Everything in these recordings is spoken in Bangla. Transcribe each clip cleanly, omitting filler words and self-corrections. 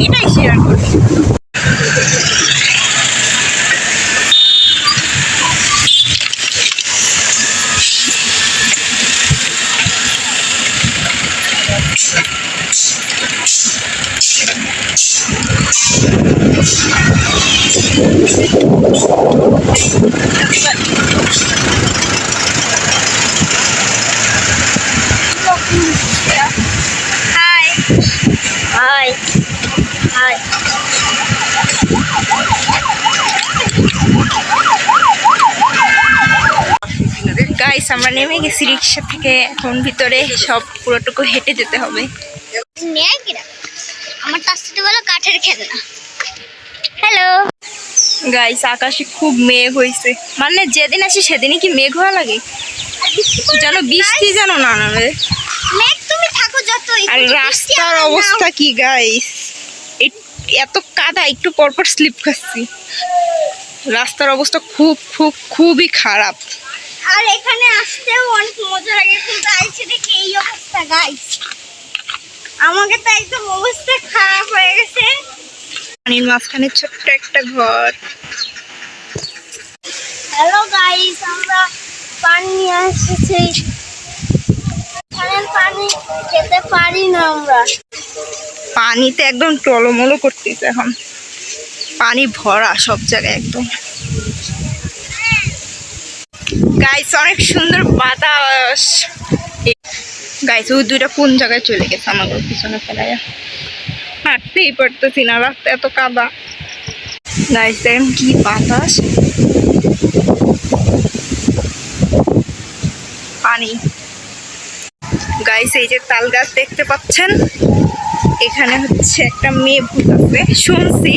এটাই শেয়ার করি। High high high. গাইস আমরা নেমে গেছি রিক্সা থেকে, এখন ভিতরে সব পুরোটুকু হেঁটে যেতে হবে। আমার তার সাথে বলো কাঠের খেলনা। হ্যালো গাইস আকাশে খুব মেঘ হয়েছে, মানে যেদিন আসি সেদিনই কি মেঘ হওয়া লাগে, যেন বৃষ্টি যেন না নামে। মেঘ তুমি থাকো যত। আর রাস্তার অবস্থা কি গাইস, এত কাদা, একটু পরপর স্লিপ খাচ্ছি। রাস্তার অবস্থা খুব খুব খুবই খারাপ। আর এখানে আসতেও অনেক মজা লাগে, কিন্তু আইছে দেখে এই অবস্থা গাইস। আমাকে তো একদম অবস্থা খারাপ হয়ে গেছে। পানির মাঝখানে ছোট্ট একটা ঘর। হ্যালো গাইস, আমরা পানি নিয়ে এসেছি। পানি খেতে পারি না আমরা। পানিতে একদম টলমলো করতেছে এখন, পানি ভরা সব জায়গায় একদম। গাইস অনেক সুন্দর বাতাস। গাইস ওই দুইটা কোন জায়গায় চলে গেছে আমাদের পিছনে ফেলাইয়া, হাঁটতেই পারতেছি না, রাস্তা এত কাদা। গাইস দেখেন কি বাতাস, পানি। গাইস এই যে তাল গাছ দেখতে পাচ্ছেন, এখানে হচ্ছে একটা মেয়ে ভূত আছে শুনছি,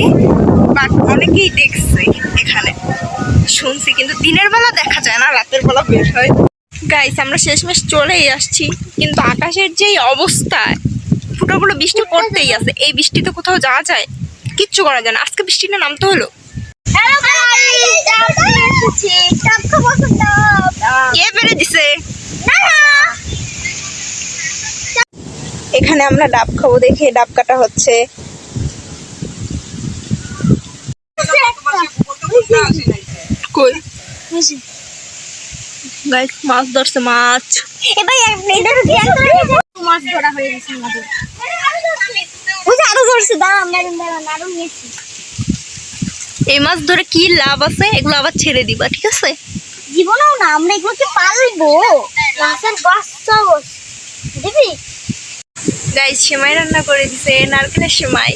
বাট অনেকেই দেখছে এখানে শুনছি, কিন্তু দিনের বেলা দেখা যায় না, রাতের বেলা বের হয়। গাইস আমরা শেষমেশ চলেই আসছি, কিন্তু আকাশের যেই অবস্থা, ফুটোগুলো বৃষ্টি পড়তেই আছে। এই বৃষ্টিতে কোথাও যাওয়া যায়? কিচ্ছু করা যায় না। আজকে বৃষ্টিটা নামতে হলো। হ্যালো গাইস, আমরা এসেছি। ডাব খাবো তো ডাব। কে বেড়ে দিছে? না এখানে আমরা ডাব খাবো দেখে ডাব কাটা হচ্ছে। কই গাইস মাছ ধরছে, মাছ। এবার এদের ধ্যান করে মাছ ধরা হয়ে গেছে আমাদের। ওই যে আরো ধরছে, দাঁড়ান আরো নিয়েছি। এই মাছ ধরে কি লাভ আছে? এগুলো আবার ছেড়ে দিবা, ঠিক আছে? জীবনেও না, আমরা এগুলোকে পালবো। মাছের বাচ্চা দিবি। গাইস সেমাই রান্না করে দিছে, নারকেলের সেমাই।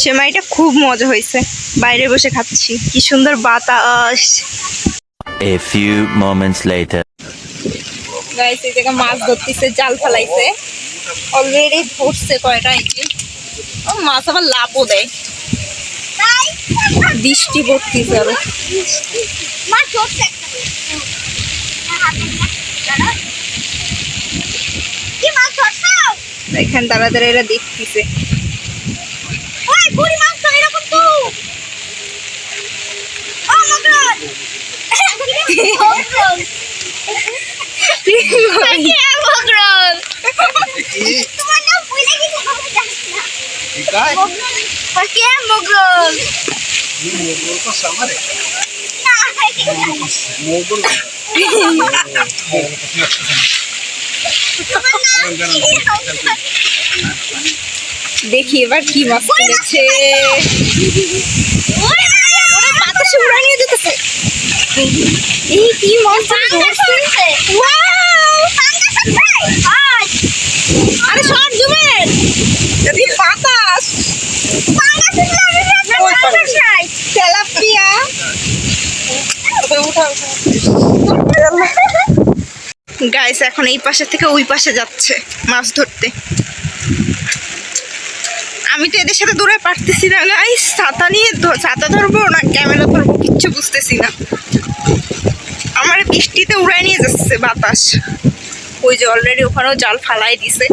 সেমাইটা খুব মজা হয়েছে, বাইরে বসে খাচ্ছি, কি সুন্দর বাতাস। A few moments later. Guys এই জায়গা মাছ ধরতেছে, জাল ফেলাইছে, অলরেডি ধরছে কয়টা। এই যে মাছ আবার লাভও দেয়। বৃষ্টি পড়তেছে আরো। মাছ ধরছে কি মাছ ধরছো? এখানে দাঁড়া দাঁড়া এরা দেখতেছে। ওই বুড়ি মাছ তো এরকম তো। ও মগরল মগরল মগরল, তোমার নাম ভুলে গেছি, আমি জানি না। কে মগরল? मोगल को समर है না मोगल তোমার নাম কি? দেখি এবার কি মাছ তুলেছে। ওরে ওরে বাতাসে উড়াই নিয়ে যেতেছে। এই কি মাছ ধরছে! ওয়াও! আরে শর্ট জুমের যদি বাতাস তেলাপিয়া গাইস এখন এই পাশে থেকে ওই পাশে যাচ্ছে মাছ ধরতে। আমি তো এদের সাথে দৌড়ে পারতেছি না গাইস, ছাতা নিয়ে ছাতা ধরবো না ক্যামেরা ধরবো কিচ্ছু বুঝতেছি না। আমার বৃষ্টিতে উড়াই নিয়ে যাচ্ছে বাতাস। ওই যে অলরেডি ওখানেও জাল ফালাই দিছে।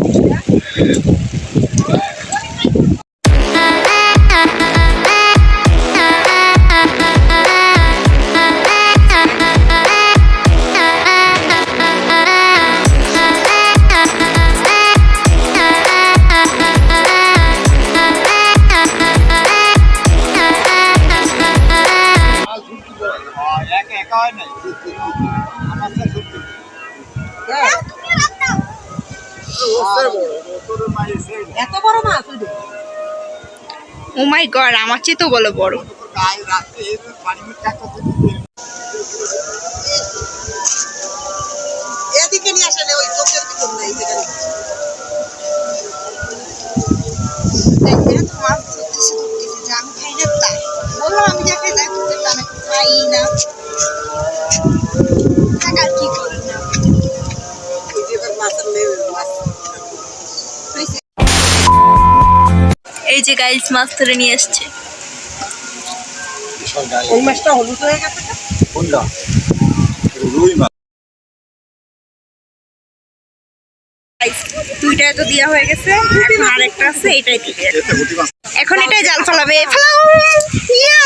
এত বড় মাছ ওই ও মাই গড, আমার চেয়ে তো বলো বড়। এদিকে নিয়ে আসেন ওই চোখের ভিতর নাই যেখানে এরা তো মাছ ধরতেছে যে আমি খাই না তাই বললাম, আমি যাকে যাই করতে তা নাকি খাই না, থাকার কি করেন না। ওই যে এবার মাছের নেবে মাছ এই যে গাইস মাছ ধরে নিয়ে আসছে। ওই মাছটা হলুদ হয়ে গেছে কোনটা? রুই মাছ। Guys, দুইটাই তো দেওয়া হয়ে গেছে, এখন আরেকটা আছে, এটাই দিবে। এতে হুটি মাছ। এখন এটাই জাল ফেলাবে, ফেলাও। ইয়া!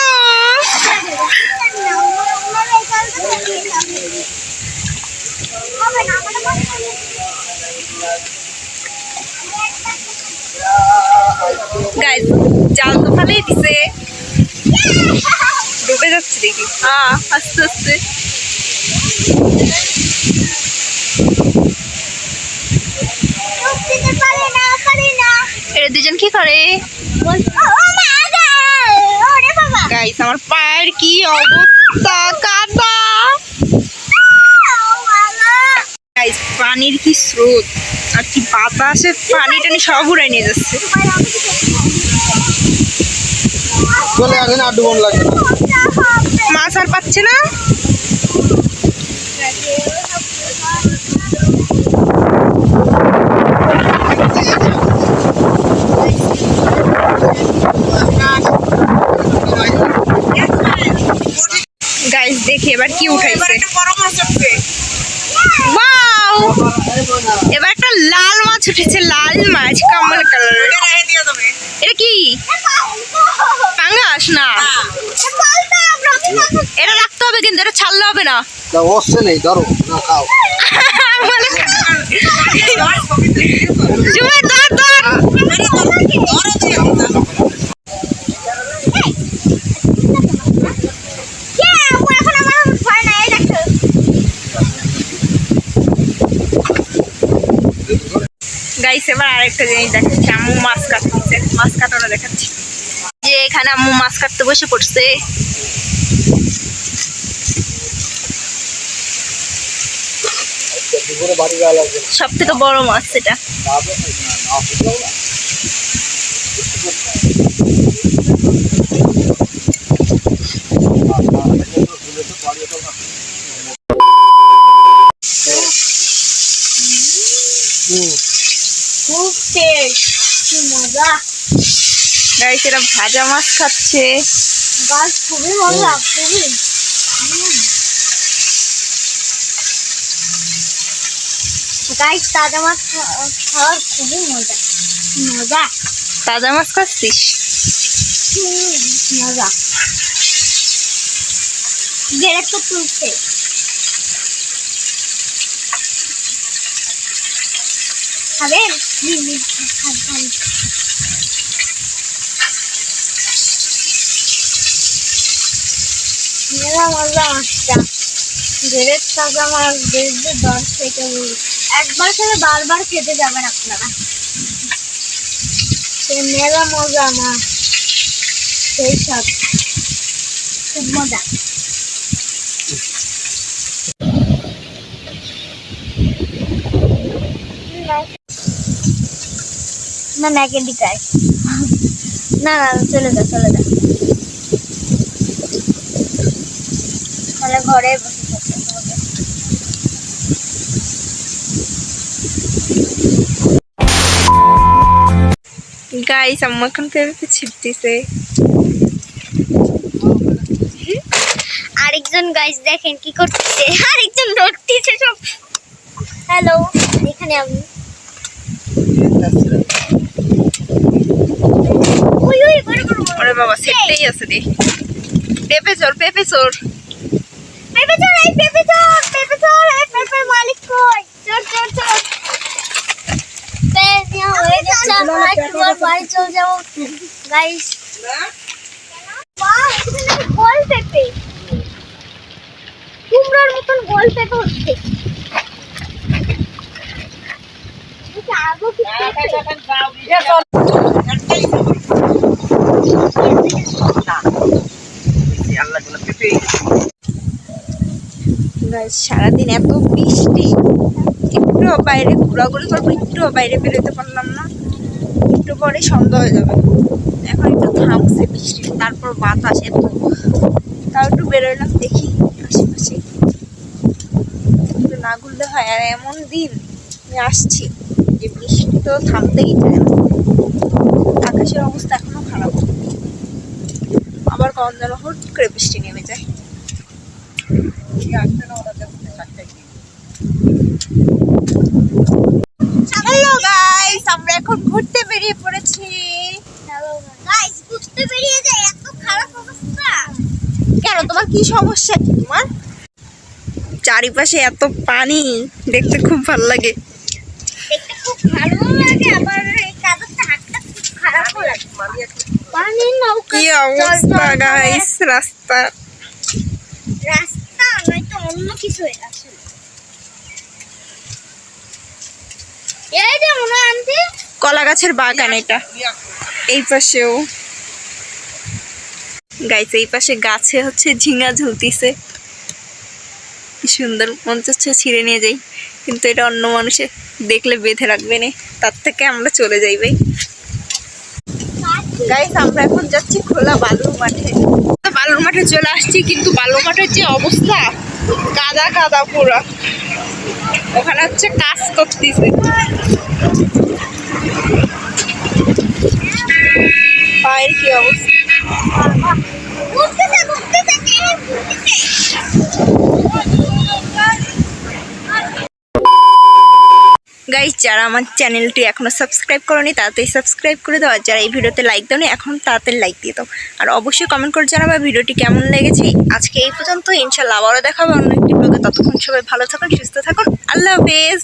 গাইস জাল তো ফেলেই দিছে, ডুবে যাচ্ছে দেখি। আস্তে আস্তে এরা দুজন কি করে? গাইস আমার পায়ের কি অবস্থা, কাদা। গাইস পানির কি স্রোত আর কি বাতাসে পানি টানি সব উড়াই নিয়ে যাচ্ছে। চলে আসেন আর ডুবন লাগে না। মাছ আর পাচ্ছে না। গাইস দেখি এবার কি উঠাইছে। বড় মাছ উঠবে ওয়াও, এবার একটা লাল মাছ উঠেছে, লাল মাছ কমলা কালার। দিয়ে দেবে এটা কি পাঙ্গাস? না, এটা রাখতে হবে কিন্তু এটা ছাড়লে হবে না। তা অসছে নেই, ধরো না খাও। জুমার ধর ধর। গাইস এবার আরেকটা জিনিস দেখাচ্ছি, আম্মু মাছ কাটতেছে, মাছ কাটানো দেখাচ্ছি। যে এখানে আম্মু মাছ কাটতে বসে পড়ছে। সব থেকে বড় মাছ এটা। খুব টেস্ট, কি মজা। গাইস এরা ভাজা মাছ খাচ্ছে। গাছ খুবই মজা, খুবই। গাইস তাজা মাছ খাওয়ার খুবই মজা, মজা। তাজা মাছ খাচ্ছিস? মজা। গেরে তো তুলছে। খাবেন? খান। মেলা মজা মাছটা। গেরের তাজা মাছ দেখবে 10 থেকে 20। একবার খেলে বারবার খেতে যাবেন আপনারা। সে মেলা মজা মাছ, সেই সব খুব মজা। না না ক্যান্ডি খায় না, চলে যা তাহলে ঘরে বসে থাকতে হবে। গাইস আম্মু এখন পেঁপে ছিটতেছে। আরেকজন গাইস দেখেন কি করতেছে, আরেকজন ধরতেছে সব। হ্যালো, এখানে আমি। ওই বড় ওরে বাবা সেটতেই আছে রে। পেঁপে চোর এই পেঁপে চোর, এই পেঁপে মালিক কই? চোর পেনিয়া হয়ে গেছে, আমরা একটু বাড়ি চলে যাবো গাইস। বাহ, এটা গোল পেঁপে, কুমড়োর মতন গোল পেঁপে হচ্ছে। আরো কিছু গাইস সারাদিন এত বৃষ্টি, একটু বাইরে ঘোরাঘুরি করবো, একটু বাইরে বেরোতে পারলাম না। একটু পরে সন্ধ্যা হয়ে যাবে। এখন একটু থামছে বৃষ্টি, তারপর বাতাস এত, তাও একটু বেরোলাম দেখি আশেপাশে, একটু না ঘুরলে হয়। আর এমন দিন আমি আসছি যে বৃষ্টি তো থামতেই চায় না। আকাশের অবস্থা এখনো খারাপ, আবার কখন যেন হুট করে বৃষ্টি নেমে যায়। হ্যালো গাইস, আমরা এখন ঘুরতে বেরিয়ে পড়েছি। গাইস ঘুরতে বেরিয়ে যায়, এত খারাপ অবস্থা। কেন, তোমার কি সমস্যা কি তোমার? চারিপাশে এত পানি, দেখতে খুব ভালো লাগে। দেখতে খুব ভালো লাগে, আবার এই কাদরটা হাতটা খুব খারাপও লাগে। পানির নৌকা, কি জল অবস্থা জল গাইস, রাস্তা রাস্তা নয়তো অন্য কিছু আছে। এই যে মনে হয় আনতে কলা গাছের বাগান এটা। এই পাশেও গাইস, এই পাশে গাছে হচ্ছে ঝিঙা ঝুলতিছে, কি সুন্দর, মন চাচ্ছে ছিঁড়ে নিয়ে যাই, কিন্তু এটা অন্য মানুষে দেখলে বেঁধে রাখবে না, তার থেকে আমরা চলে যাই ভাই। গাইস আমরা এখন যাচ্ছি খোলা বালুর মাঠে। তো বালুর মাঠে চলে আসছি, কিন্তু বালুর মাঠের যে অবস্থা, কাদা কাদা পুরো। ওখানে হচ্ছে কাজ করতেছে। পায়ের কি অবস্থা, ঘুরতেছে ঘুরতেছে ট্রেনে ঘুরতেছে। গাইস যারা আমার চ্যানেলটি এখনো সাবস্ক্রাইব করোনি তাড়াতাড়ি সাবস্ক্রাইব করে দাও, আর যারা এই ভিডিওতে লাইক দাওনি এখন তাড়াতাড়ি লাইক দিয়ে দাও, আর অবশ্যই কমেন্ট করে জানাবে ভিডিওটি কেমন লেগেছে। আজকে এই পর্যন্ত, ইনশাআল্লাহ আবারও দেখা হবে অন্য একটি ব্লগে। ততক্ষণ সবাই ভালো থাকুন, সুস্থ থাকুন, আল্লাহ হাফেজ।